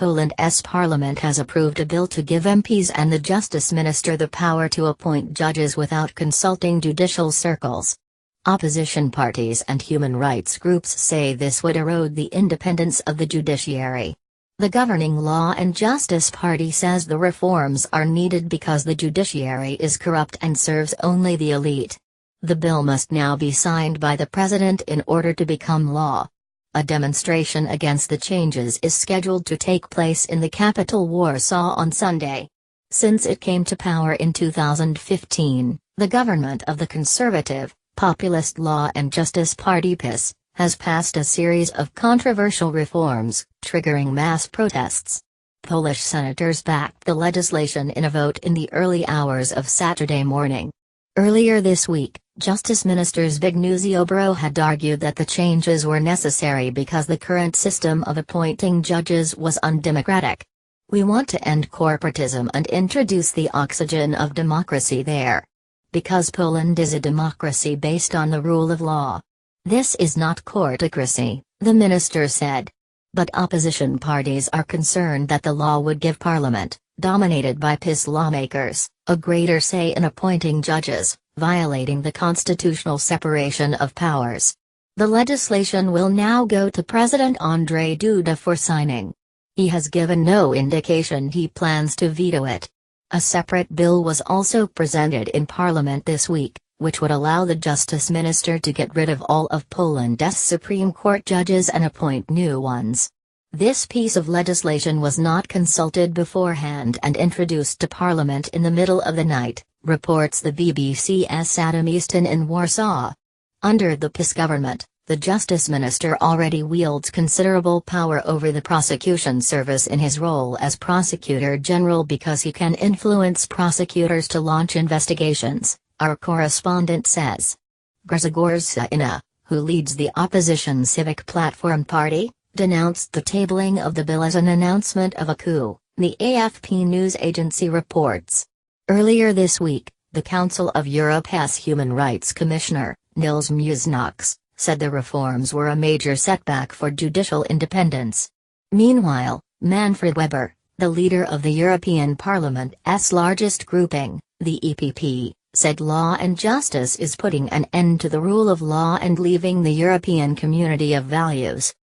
Poland's parliament has approved a bill to give MPs and the justice minister the power to appoint judges without consulting judicial circles. Opposition parties and human rights groups say this would erode the independence of the judiciary. The governing Law and Justice Party says the reforms are needed because the judiciary is corrupt and serves only the elite. The bill must now be signed by the president in order to become law. A demonstration against the changes is scheduled to take place in the capital Warsaw on Sunday. Since it came to power in 2015, the government of the conservative, populist Law and Justice Party PiS has passed a series of controversial reforms, triggering mass protests. Polish senators backed the legislation in a vote in the early hours of Saturday morning. Earlier this week, Justice Minister Zbigniew Ziobro had argued that the changes were necessary because the current system of appointing judges was undemocratic. "We want to end corporatism and introduce the oxygen of democracy there. Because Poland is a democracy based on the rule of law. This is not courtocracy," the minister said. But opposition parties are concerned that the law would give parliament, dominated by PiS lawmakers, a greater say in appointing judges, violating the constitutional separation of powers. The legislation will now go to President Andrzej Duda for signing. He has given no indication he plans to veto it. A separate bill was also presented in Parliament this week, which would allow the Justice Minister to get rid of all of Poland's Supreme Court judges and appoint new ones. This piece of legislation was not consulted beforehand and introduced to Parliament in the middle of the night, reports the BBC's Adam Easton in Warsaw. Under the PiS government, the Justice Minister already wields considerable power over the prosecution service in his role as Prosecutor General because he can influence prosecutors to launch investigations, our correspondent says. Grzegorz Schetyna, who leads the opposition Civic Platform Party, denounced the tabling of the bill as an announcement of a coup, the AFP news agency reports. Earlier this week, the Council of Europe's Human Rights Commissioner, Nils Muiznieks, said the reforms were a major setback for judicial independence. Meanwhile, Manfred Weber, the leader of the European Parliament's largest grouping, the EPP, said Law and Justice is putting an end to the rule of law and leaving the European community of values.